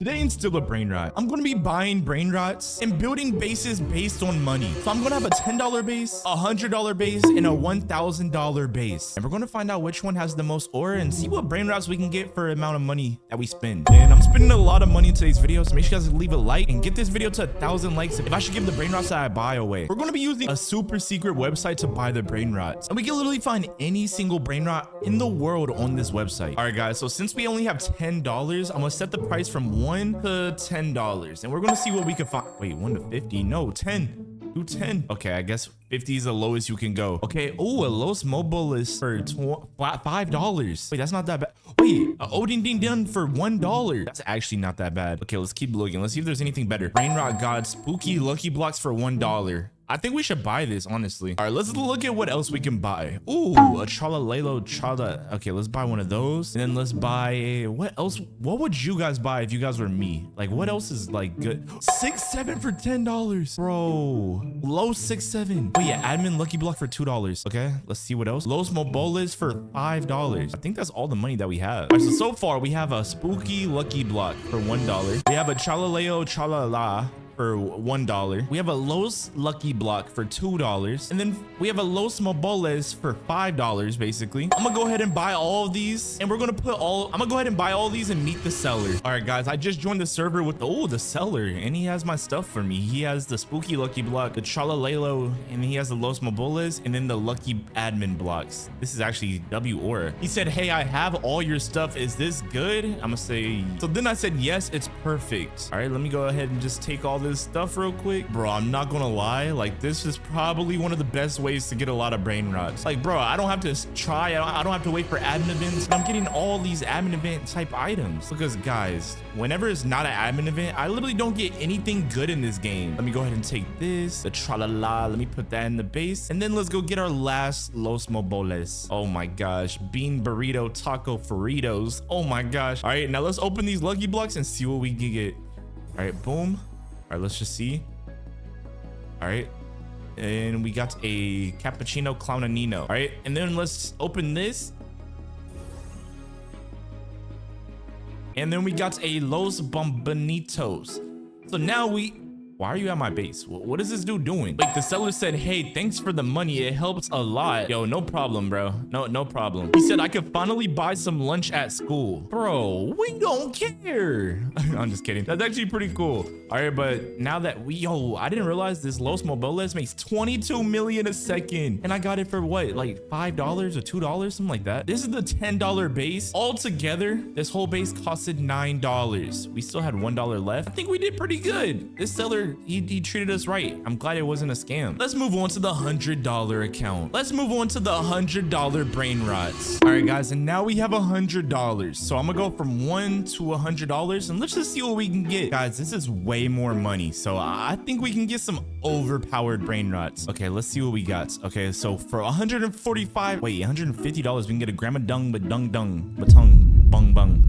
Today in Still a Brainrot, I'm going to be buying Brainrots and building bases based on money. So I'm going to have a $10 base, a $100 base, and a $1,000 base. And we're going to find out which one has the most aura and see what Brainrots we can get for the amount of money that we spend. And I'm spending a lot of money in today's video, so make sure you guys leave a like and get this video to 1,000 likes if I should give the Brainrots that I buy away. We're going to be using a super secret website to buy the Brainrots. And we can literally find any single Brainrot in the world on this website. All right, guys, so since we only have $10, I'm going to set the price from $1 to $10 and we're gonna see what we can find. Wait, 1 to 50? No, 10. Do 10. Okay, I guess 50 is the lowest you can go. Okay. Oh, a Los Mobile is for $5. Wait, that's not that bad. Wait, a Odin Ding Dun for $1. That's actually not that bad. Okay, let's keep looking. Let's see if there's anything better. Brainrot God Spooky Lucky Blocks for $1. I think we should buy this, honestly. All right, let's look at what else we can buy. Ooh, a Chalalelo Chala. Okay, let's buy one of those. And then let's buy, what else? What would you guys buy if you guys were me? Like, what else is like good? 6-7 for $10. Bro, low 6-7. Oh yeah, admin lucky block for $2. Okay, let's see what else. Los Moboles for $5. I think that's all the money that we have. All right, so far we have a spooky lucky block for $1. We have a Chalaleo Chalala for $1. We have a Los Lucky Block for $2. And then we have a Los Moboles for $5, basically. I'm gonna go ahead and buy all of these. And we're gonna I'm gonna go ahead and buy all these and meet the seller. All right, guys, I just joined the server with the seller. And he has my stuff for me. He has the Spooky Lucky Block, the Chalalelo, and he has the Los Moboles, and then the Lucky Admin blocks. This is actually W Aura. He said, hey, I have all your stuff. Is this good? I'm gonna say, so then I said, yes, it's perfect. All right, let me go ahead and just take all this stuff real quick. Bro, I'm not gonna lie, like this is probably one of the best ways to get a lot of Brainrots. Like, bro, I don't have to try, I don't have to wait for admin events. I'm getting all these admin event type items because, guys, whenever it's not an admin event, I literally don't get anything good in this game. Let me go ahead and take this, the tralala, let me put that in the base, and then let's go get our last Los Moboles. Oh my gosh, bean burrito taco Fritos. Oh my gosh. All right, now let's open these lucky blocks and see what we can get. All right, boom. All right, let's just see. All right, and we got a cappuccino clownanino. All right, and then let's open this, and then we got a Los Bombonitos. So now why are you at my base? What is this dude doing? Like, the seller said, hey, thanks for the money. It helps a lot. Yo, no problem, bro. No problem. He said I could finally buy some lunch at school. Bro, we don't care. I'm just kidding. That's actually pretty cool. All right, but now that I didn't realize this Los Moboles makes 22 million a second. And I got it for what? Like $5 or $2, something like that. This is the $10 base. Altogether, this whole base costed $9. We still had $1 left. I think we did pretty good. This seller, he treated us right. I'm glad it wasn't a scam. Let's move on to the $100 account. Let's move on to the $100 Brainrots. All right, guys, and now we have $100. So I'm gonna go from $1 to $100, and let's just see what we can get. Guys, this is way more money, so I think we can get some overpowered Brainrots. Okay, let's see what we got. Okay, so for $150, we can get a grandma dung batong bung bung.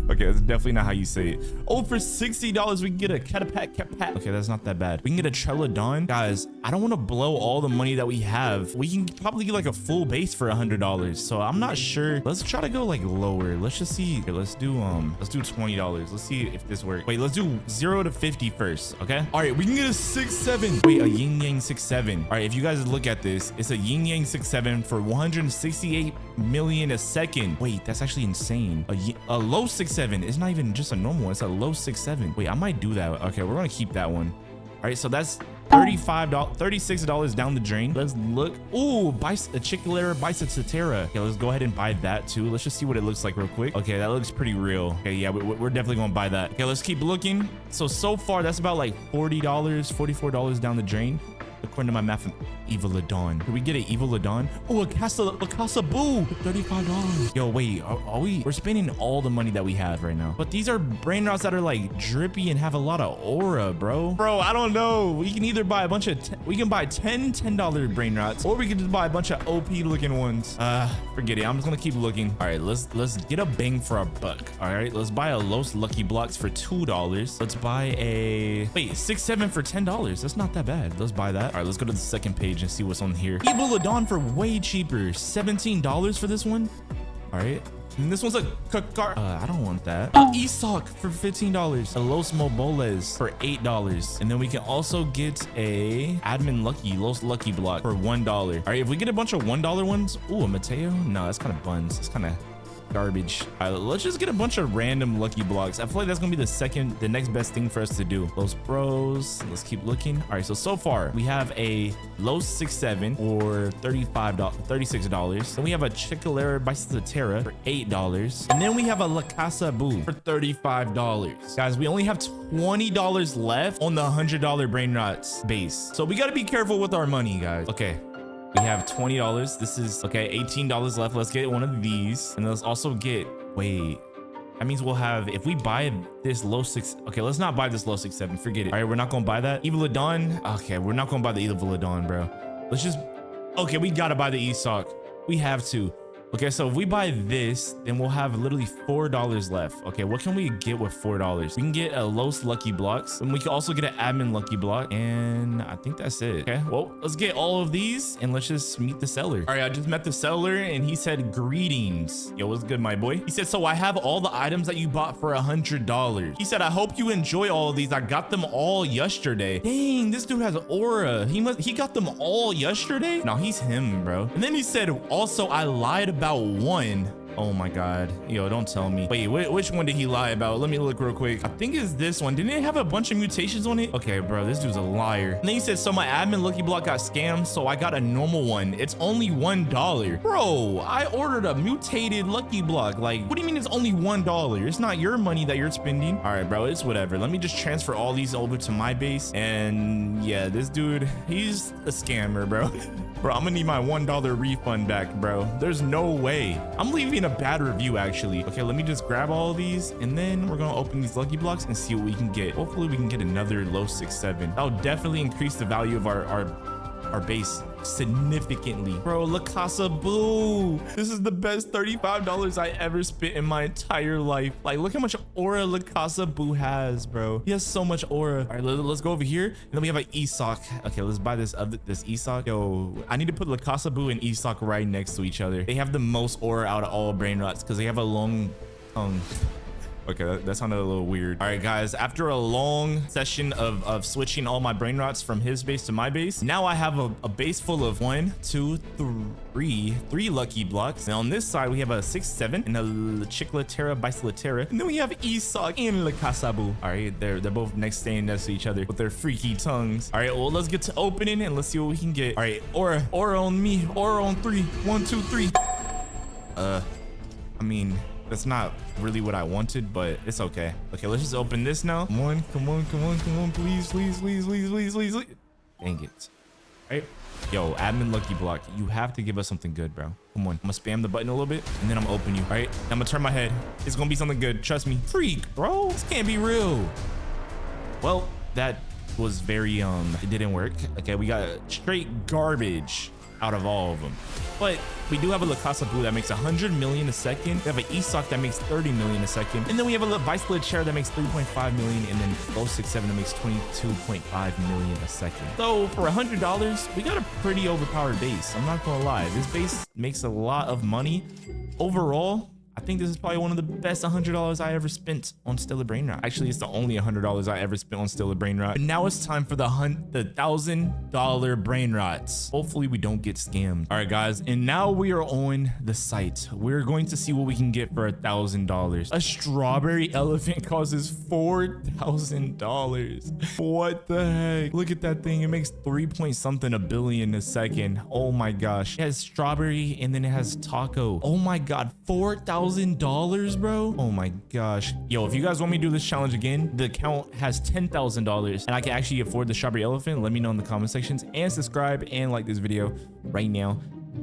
Okay, that's definitely not how you say it. Oh, for $60 we can get a catapat. Okay, that's not that bad. We can get a Treladon. Guys, I don't want to blow all the money that we have. We can probably get like a full base for $100, so I'm not sure. Let's try to go like lower. Let's just see. Okay, let's do $20. Let's see if this works. Wait, let's do 0 to 50 first. Okay, all right, we can get a 6-7. Wait, a yin yang 6-7. All right, if you guys look at this, it's a yin yang 6-7 for 168 million a second. Wait, that's actually insane. A low 6-7. It's not even just a normal one. It's a low 6-7. Wait, I might do that. Okay, we're gonna keep that one. All right, so that's $36 down the drain. Let's look. Ooh, a Chicolera Bicicletera. Okay, let's go ahead and buy that too. Let's just see what it looks like real quick. Okay, that looks pretty real. Okay, yeah, we're definitely gonna buy that. Okay, let's keep looking. So far, that's about like $40, $44 down the drain. According to my math, Evilodon. Did we get an Evilodon? Oh, a Casa Boo for $35. Yo, wait, we're spending all the money that we have right now. But these are Brainrots that are like drippy and have a lot of aura, bro. Bro, I don't know. We can either buy a bunch of, we can buy $10 Brainrots, or we can just buy a bunch of OP looking ones. Forget it. I'm just gonna keep looking. All right, let's get a bang for our buck. All right, let's buy a Los Lucky Blocks for $2. Let's buy a, wait, 6-7 for $10. That's not that bad. Let's buy that. All right, let's go to the second page and see what's on here. Evilodon for way cheaper. $17 for this one. All right. And this one's a Kakar. I don't want that. Isak for $15. A Los Moboles for $8. And then we can also get a admin Los Lucky block for $1. All right, if we get a bunch of $1 ones. Ooh, a Mateo. No, that's kind of buns. It's kind of garbage. All right, let's just get a bunch of random lucky blocks. I feel like that's gonna be the next best thing for us to do. Los Bros. Let's keep looking. All right, so far we have a Los 6-7 or $36. Then we have a Chicalera Bicicletera for $8. And then we have a La Casa Boo for $35. Guys, we only have $20 left on the $100 Brainrots base. So we gotta be careful with our money, guys. Okay. We have $20. This is okay. $18 left. Let's get one of these, and let's also get. Wait, that means we'll have if we buy this low 6. Okay, let's not buy this low 6-7. Forget it. All right, we're not gonna buy that. Evil Dawn. Okay, we're not gonna buy the Evil Dawn, bro. Let's just. Okay, we gotta buy the Isak. We have to. Okay, so if we buy this, then we'll have literally $4 left. Okay, what can we get with $4? We can get a Los Lucky Blocks, and we can also get an Admin Lucky Block, and I think that's it. Okay, well, let's get all of these, and let's just meet the seller. All right, I just met the seller, and he said, greetings. Yo, what's good, my boy? He said, so I have all the items that you bought for $100. He said, I hope you enjoy all of these. I got them all yesterday. Dang, this dude has aura. He got them all yesterday? No, he's him, bro. And then he said, also, I lied about one. Oh my god. Yo, don't tell me. Wait, which one did he lie about? Let me look real quick. I think it's this one. Didn't it have a bunch of mutations on it? Okay, bro, this dude's a liar. And then he said, so my admin lucky block got scammed, so I got a normal one. It's only $1. Bro, I ordered a mutated lucky block. Like, what do you mean it's only $1? It's not your money that you're spending. All right, bro, it's whatever. Let me just transfer all these over to my base. And yeah, this dude, he's a scammer, bro. Bro, I'm gonna need my $1 refund back, bro. There's no way. I'm leaving a bad review, actually. Okay, let me just grab all of these, and then we're gonna open these lucky blocks and see what we can get. Hopefully, we can get another low 6-7. That'll definitely increase the value of our base significantly. Bro, La Casa Boo. This is the best $35 I ever spent in my entire life. Like, look how much aura La Casa Boo has, bro. He has so much aura. All right, let's go over here, and then we have an Isak. Okay, let's buy this Isak. Yo, I need to put La Casa Boo and Isak right next to each other. They have the most aura out of all Brainrots because they have a long tongue. Okay, that sounded a little weird. All right, guys, after a long session of switching all my Brainrots from his base to my base, now I have a base full of 1, 2, 3 lucky blocks. Now on this side, we have a 6-7 and a Chiclatera Bicicletera. And then we have Isak and La Casa Boo. All right, they're both standing next to each other with their freaky tongues. All right, well, let's get to opening and let's see what we can get. All right, aura on me, aura on 3. 1, 2, 3. I mean, that's not really what I wanted, but it's okay. Okay, let's just open this now. Come on, please. Dang it. All right. Yo, admin lucky block. You have to give us something good, bro. Come on. I'm gonna spam the button a little bit, and then I'm gonna open you. All right. I'm gonna turn my head. It's gonna be something good. Trust me. Freak, bro. This can't be real. Well, that was very, it didn't work. Okay, we got straight garbage out of all of them, but we do have a La Casa Boo that makes 100 million a second. We have an Isak that makes 30 million a second, and then we have a Bicycle Chair that makes 3.5 million, and then 067 that makes 22.5 million a second. So for $100, we got a pretty overpowered base. I'm not gonna lie, this base makes a lot of money overall. I think this is probably one of the best $100 I ever spent on Stellar Brainrot. Actually, it's the only $100 I ever spent on Stellar Brainrot. But now it's time for the $1,000 Brainrots. Hopefully we don't get scammed. All right, guys, and now we are on the site. We're going to see what we can get for $1,000. A strawberry elephant causes $4,000. What the heck? Look at that thing. It makes 3-point-something billion a second. Oh my gosh. It has strawberry and then it has taco. Oh my god, $4,000, bro. Oh my gosh. Yo, if you guys want me to do this challenge again, the account has $10,000 and I can actually afford the strawberry elephant. Let me know in the comment sections, and subscribe and like this video right now.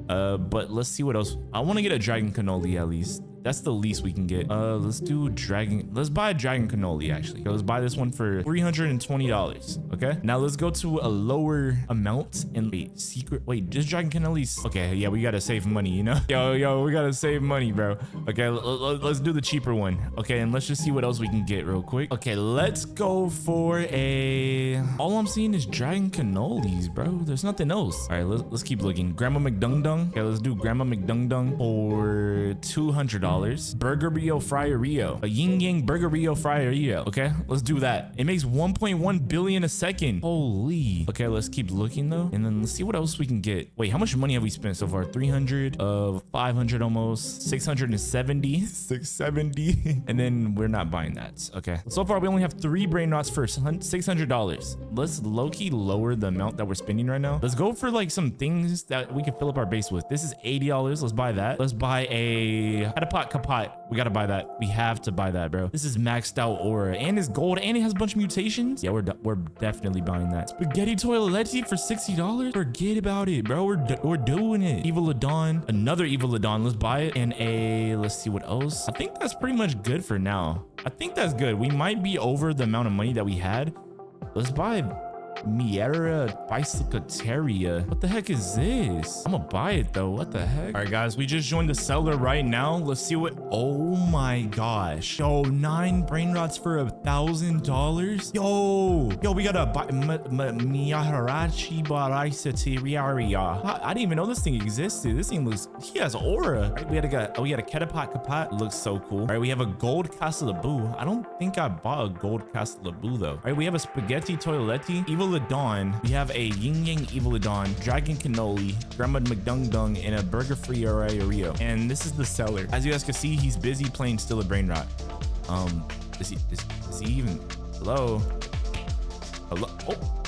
But let's see what else. I want to get a dragon cannoli at least. That's the least we can get. Let's do dragon. Let's buy a dragon cannoli actually. Okay, let's buy this one for $320. Okay, now let's go to a lower amount and wait, secret. Wait, just dragon cannolis. Okay, yeah, we gotta save money, you know. Yo, we gotta save money, bro. Okay, let's do the cheaper one. Okay, and let's just see what else we can get real quick. Okay, let's go for a. All I'm seeing is dragon cannolis, bro. There's nothing else. All right, let's keep looking. Grandma McDung Dung. Okay, let's do Grandma McDung Dung for $200. $60. Burgerio Fryerio. A yin yang Burgerio Fryerio. Okay, let's do that. It makes 1.1 billion a second. Holy. Okay, let's keep looking though. And then let's see what else we can get. Wait, how much money have we spent so far? 300 of 500 almost. 670. 670. And then we're not buying that. Okay. So far, we only have 3 Brainrots for $600. Let's low-key lower the amount that we're spending right now. Let's go for like some things that we can fill up our base with. This is $80. Let's buy that. Let's buy a Catapult Kapot. We gotta buy that. We have to buy that, bro. This is maxed out aura and it's gold and it has a bunch of mutations. Yeah, we're definitely buying that. Spaghetti Toiletti for $60. Forget about it, bro. We're doing it. Evil Ladon. Another Evil Ladon. Let's buy it. And let's see what else. I think that's pretty much good for now. I think that's good. We might be over the amount of money that we had. Let's buy Miera Bicycleteria. What the heck is this? I'm gonna buy it though. What the heck? All right, guys, we just joined the seller right now. Let's see what. Oh my gosh. Yo, 9 Brainrots for $1,000. Yo, we gotta buy Miyaharachi Bicycleteria. I didn't even know this thing existed. This thing looks. He has aura. All right, we got a Ketapot Kapat. Looks so cool. All right, we have a gold Castle I don't think I bought a gold Castle though. All right, we have a Spaghetti Toiletti. Evil Ladon. We have a Yin Yang Evil Ladon, Dragon Cannoli, Grandma McDung Dung, and a Burger Free Rio. And this is the seller. As you guys can see, he's busy playing still a Brainrot. Is he even? Hello? Oh.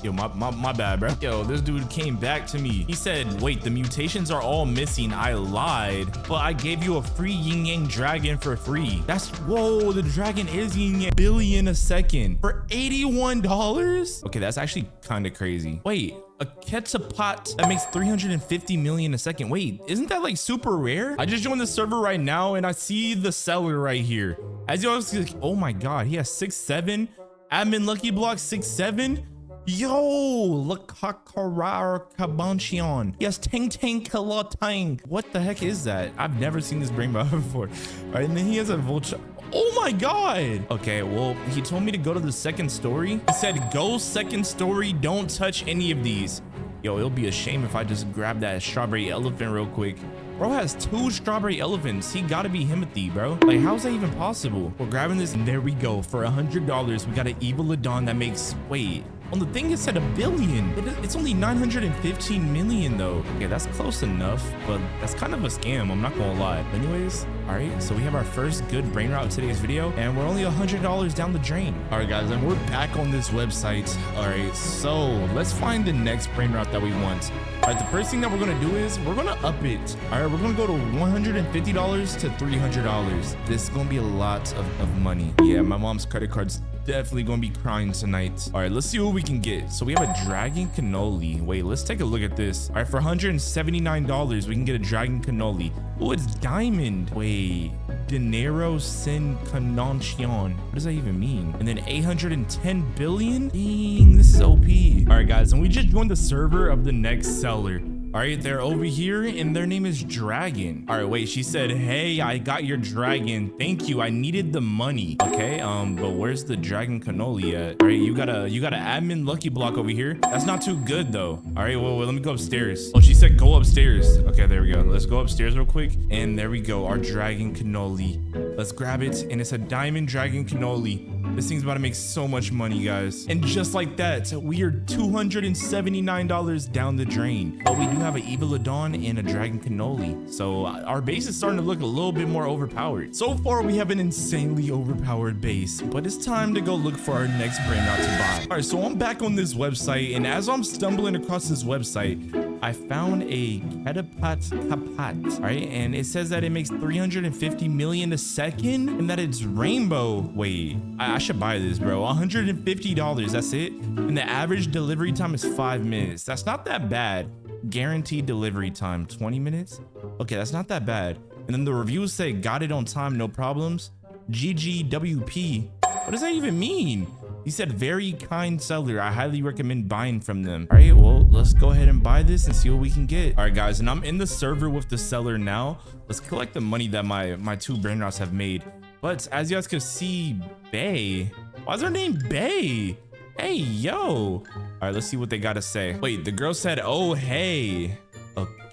Yo, my bad, bro. Yo, this dude came back to me. He said, wait, the mutations are all missing. I lied, but I gave you a free Yin Yang Dragon for free. That's, whoa, the dragon is Yin Yang billion a second for $81. Okay, that's actually kind of crazy. Wait, a Ketapot that makes 350 million a second. Wait, isn't that like super rare? I just joined the server right now and I see the seller right here. As you all see, oh my God, he has 6'7", admin lucky block 6'7". Yo, Lakakarar Kabanchion. Yes, Tang Kalotang. What the heck is that? I've never seen this Brainrot before. All right, and then he has a vulture. Oh my God. Okay, well, he told me to go to the second story. He said, go second story, don't touch any of these. Yo, it'll be a shame if I just grab that strawberry elephant real quick. Bro has 2 strawberry elephants. He gotta be Himothy, bro. Like, how's that even possible? We're grabbing this, and there we go. For $100, we got an Evil Ladon that makes, wait. On the thing, it said $1 billion. It's only 915 million though. Okay, that's close enough, but that's kind of a scam. I'm not gonna lie. Anyways, all right, so we have our first good Brainrot of today's video, and we're only $100 down the drain. All right, guys, and we're back on this website. All right, so let's find the next Brainrot that we want. All right, the first thing that we're gonna do is we're gonna up it. All right, we're gonna go to $150 to $300. This is gonna be a lot of money. Yeah, my mom's credit card's definitely gonna be crying tonight. All right, let's see what we can get. So we have a Dragon Cannoli. Wait, let's take a look at this. All right, for $179, we can get a Dragon Cannoli. Oh, it's diamond. Wait, Dinero Sin Canoncion. What does that even mean? And then 810 billion? Dang, this is OP. All right, guys, and we just joined the server of the next seller. All right, they're over here and their name is Dragon. All right, wait, she said, hey, I got your dragon. Thank you. I needed the money. Okay, but where's the Dragon Cannoli at? All right, you got an admin lucky block over here. That's not too good though. All right, well, let me go upstairs. Oh, she said go upstairs. Okay, there we go. Let's go upstairs real quick. And there we go, our Dragon Cannoli. Let's grab it, and it's a diamond Dragon Cannoli. This thing's about to make so much money, guys. And just like that, we are $279 down the drain. But we do have an Evil Ladon and a Dragon Cannoli. So our base is starting to look a little bit more overpowered. So far, we have an insanely overpowered base, but it's time to go look for our next Brainrot to buy. All right, so I'm back on this website, and as I'm stumbling across this website, I found a Ketapot Kapat, right? And it says that it makes 350 million a second and that it's rainbow. Wait, I should buy this, bro. $150, that's it. And the average delivery time is 5 minutes. That's not that bad. Guaranteed delivery time, 20 minutes. Okay, that's not that bad. And then the reviews say got it on time, no problems. GGWP. What does that even mean? He said, very kind seller. I highly recommend buying from them. All right, well, let's go ahead and buy this and see what we can get. All right, guys, and I'm in the server with the seller now. Let's collect the money that my 2 Brainrots have made. But as you guys can see, Bay. Why is her name Bay? Hey, yo. All right, let's see what they got to say. Wait, the girl said, oh, hey.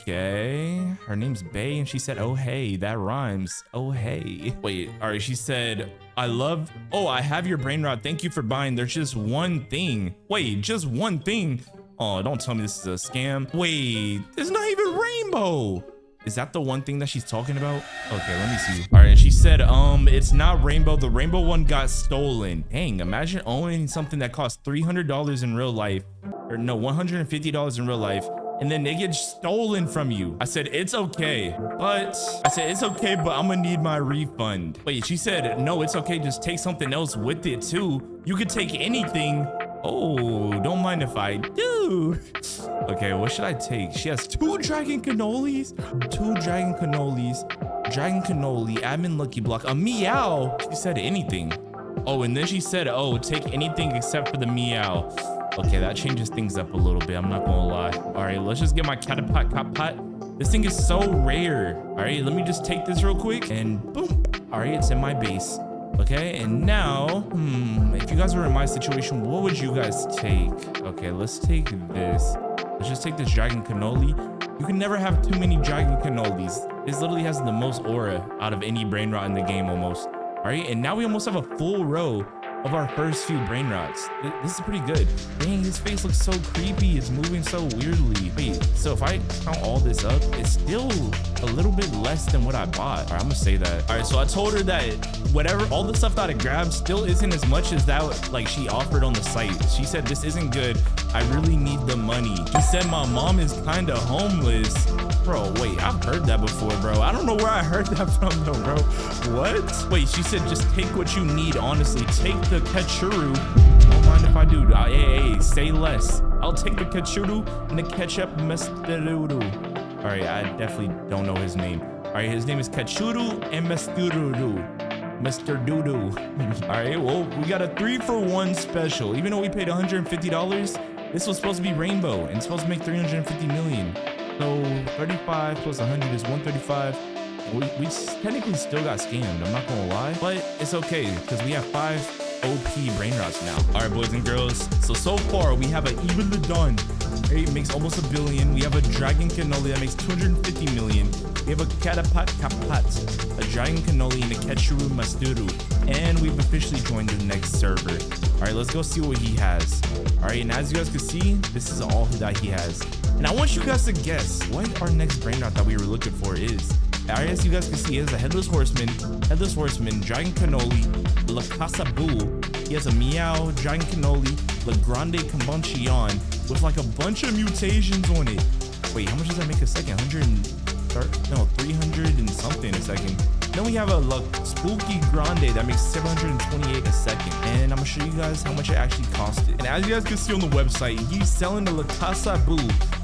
Okay, her name's Bay and she said, oh hey, that rhymes. Oh hey. Wait, all right, she said, I have your brain rot. Thank you for buying. There's just one thing. Wait, just one thing. Oh, don't tell me this is a scam. Wait, there's not even rainbow. Is that the one thing that she's talking about? Okay, let me see. All right, she said, it's not rainbow. The rainbow one got stolen. Dang, imagine owning something that costs $300 in real life, or no, $150 in real life, and then they get stolen from you. I said, it's okay, but I'm gonna need my refund. Wait, she said, no, it's okay. Just take something else with it too. You could take anything. Oh, don't mind if I do. Okay, what should I take? She has 2 dragon cannolis, dragon cannoli, admin lucky block, a meow. She said anything. Oh, and then she said, oh, take anything except for the meow. Okay, that changes things up a little bit. I'm not gonna lie. All right, let's just get my catapult. This thing is so rare. All right, let me just take this real quick and boom. All right, it's in my base. Okay, and now, if you guys were in my situation, what would you guys take? Okay, let's take this. Let's just take this dragon cannoli. You can never have too many dragon cannolis. This literally has the most aura out of any brain rot in the game almost. All right, and now we almost have a full row of our first few brain rots. This is pretty good. Dang, his face looks so creepy. It's moving so weirdly. Wait, so if I count all this up, it's still a little bit less than what I bought. All right, I'm gonna say that. All right, so I told her that whatever, all the stuff that I grabbed still isn't as much as that like she offered on the site. She said, this isn't good. I really need the money. She said my mom is kind of homeless. Bro, wait, I've heard that before, bro. I don't know where I heard that from though, bro. What? Wait, she said just take what you need, honestly. Take the ketchuru. Don't mind if I do. Hey, say less. I'll take the ketchuru and the ketchup mesturudu. All right, I definitely don't know his name. All right, his name is Ketchuru and Mesturudu. Mr. Doodoo. All right, well, we got a 3-for-1 special. Even though we paid $150, this was supposed to be rainbow and it's supposed to make 350 million. So 35 plus 100 is 135. We technically still got scammed, I'm not gonna lie, but it's okay because we have 5 OP brain rots now. All right, boys and girls, so far we have an Evilidon. It makes almost $1 billion. We have a dragon cannoli that makes 250 million. We have a Catapat Kapat, a dragon cannoli, and a Ketchuru Masturu. And we've officially joined the next server. All right, let's go see what he has. All right, and as you guys can see, this is all that he has. And I want you guys to guess what our next brain rot that we were looking for is. All right, as you guys can see, he has a headless horseman, dragon cannoli, La Casa Boo. He has a meow, dragon cannoli, La Grande Combuncion, with like a bunch of mutations on it. Wait, how much does that make a second? 300 and something a second. Then we have a La Spooky Grande that makes 728 a second. And I'm gonna show you guys how much it actually costed. And as you guys can see on the website, he's selling the La Casa Boo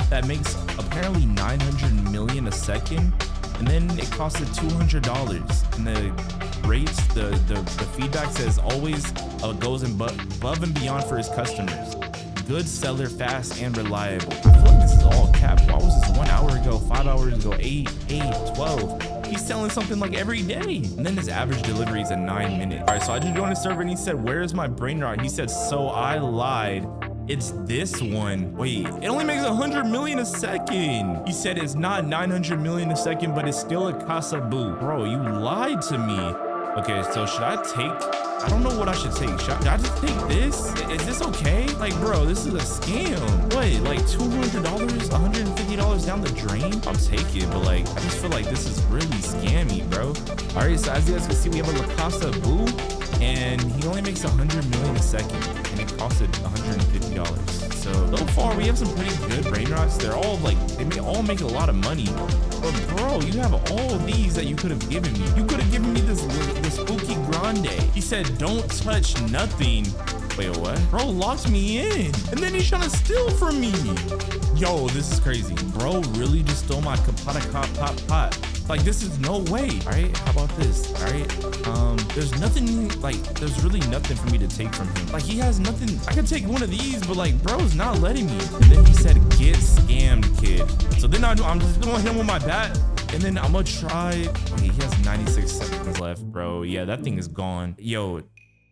that makes apparently 900 million a second. And then it costed $200. And the rates, the feedback says always goes above and beyond for his customers. Good seller, fast and reliable. I feel like this is all cap. Why was this 1 hour ago, 5 hours ago, 8, 12? He's selling something like every day. And then his average delivery is a 9 minute. All right, so I just joined the server and he said, where's my brain rot? He said, so I lied. It's this one. Wait, it only makes 100 million a second. He said it's not 900 million a second, but it's still a Casa Boo. Bro, you lied to me. Okay, so should I take, I don't know what I should take. Should I just take this? Is this okay? Like, bro, this is a scam. What, like $200, $150 down the drain? I'll take it, but like, I just feel like this is really scammy, bro. All right, so as you guys can see, we have a La Casa Boo, and he only makes 100 million a second, and it costed $150. So far, we have some pretty good brain rots. They're all like, they may all make a lot of money. But bro, you have all these that you could have given me. You could have given me this Spooky Grande. He said, don't touch nothing. Wait, what? Bro locked me in. And then he's trying to steal from me. Yo, this is crazy. Bro really just stole my pot. Like, this is no way. All right, how about this? All right, there's nothing, like, there's really nothing for me to take from him. Like, he has nothing. I could take one of these, but like, bro's not letting me. And then he said, get scammed, kid. So then I'm just gonna hit him with my bat. And then I'm gonna try. Okay, he has 96 seconds left, bro. Yeah, that thing is gone. Yo,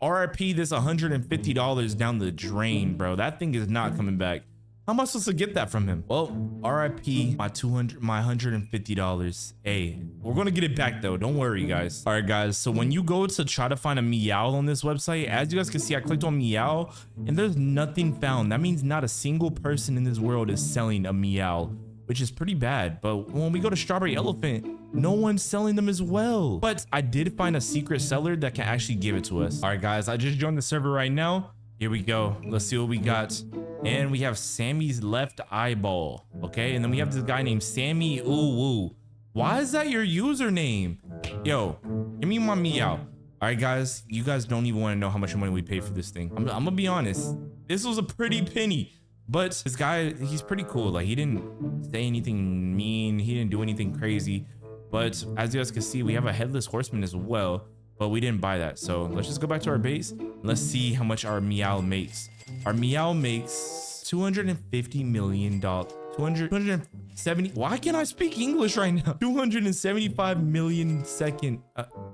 RIP this $150 down the drain, bro. That thing is not coming back. How am I supposed to get that from him? Well, RIP my $150. Hey, we're gonna get it back though. Don't worry, guys. All right, guys. So when you go to try to find a meow on this website, as you guys can see, I clicked on meow and there's nothing found. That means not a single person in this world is selling a meow, which is pretty bad. But when we go to Strawberry Elephant, no one's selling them as well. But I did find a secret seller that can actually give it to us. All right, guys, I just joined the server right now. Here we go. Let's see what we got. And we have Sammy's left eyeball. Okay, and then we have this guy named Sammy Ooh Woo. Why is that your username? Yo, give me my meow. All right, guys, you guys don't even want to know how much money we paid for this thing. I'm gonna be honest. This was a pretty penny. But this guy, he's pretty cool. Like, he didn't say anything mean. He didn't do anything crazy. But as you guys can see, we have a headless horseman as well. But we didn't buy that. So let's just go back to our base. Let's see how much our meow makes. Our meow makes $250 million. 270. Why can't I speak English right now? 275 million second.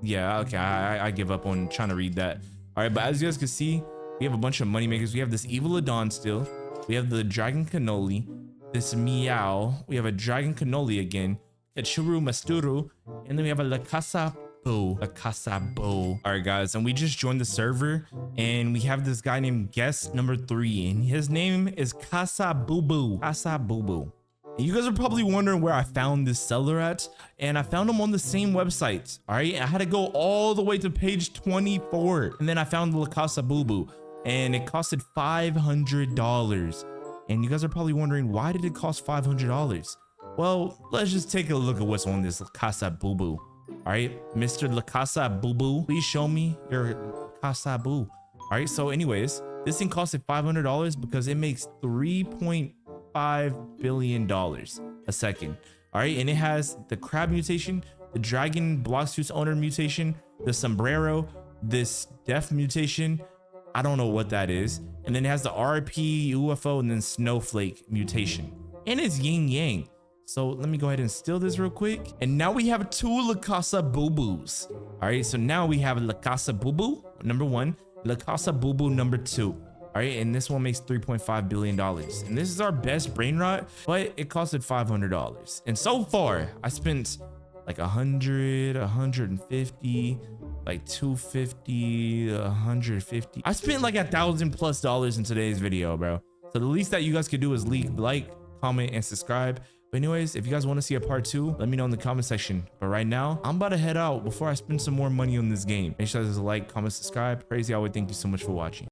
Yeah, okay. I give up on trying to read that. All right, but as you guys can see, we have a bunch of money makers. We have this Evil Adon still. We have the Dragon Cannoli, this Meow. We have a Dragon Cannoli again, a Churu Masturu, and then we have a La Casa Bo. La Casa Bo. All right, guys, and we just joined the server, and we have this guy named Guest Number 3, and his name is Casa Boo Boo. Casa Boo Boo. And you guys are probably wondering where I found this seller at, and I found him on the same website. All right, I had to go all the way to page 24, and then I found the La Casa Boo Boo. And it costed $500. And you guys are probably wondering, why did it cost $500? Well, let's just take a look at what's on this La Casa Boo Boo. All right, Mr. La Casa Boo Boo, please show me your Casa Boo. All right, so anyways, this thing costed $500 because it makes $3.5 billion a second. All right, and it has the crab mutation, the dragon block suits owner mutation, the sombrero, this death mutation. I don't know what that is. And then it has the RP, UFO, and then snowflake mutation. And it's yin yang. So let me go ahead and steal this real quick. And now we have 2 La Casa Boo Boos. All right, so now we have La Casa Boo Boo number 1, La Casa Boo Boo number 2. All right, and this one makes $3.5 billion. And this is our best brain rot, but it costed $500. And so far, I spent like 100, 150, like 250, 150. I spent like $1,000+ in today's video, bro. So the least that you guys could do is leave, like, comment, and subscribe. But anyways, if you guys want to see a part 2, let me know in the comment section. But right now, I'm about to head out before I spend some more money on this game. Make sure there's a like, comment, subscribe. Crazy Hour, thank you so much for watching.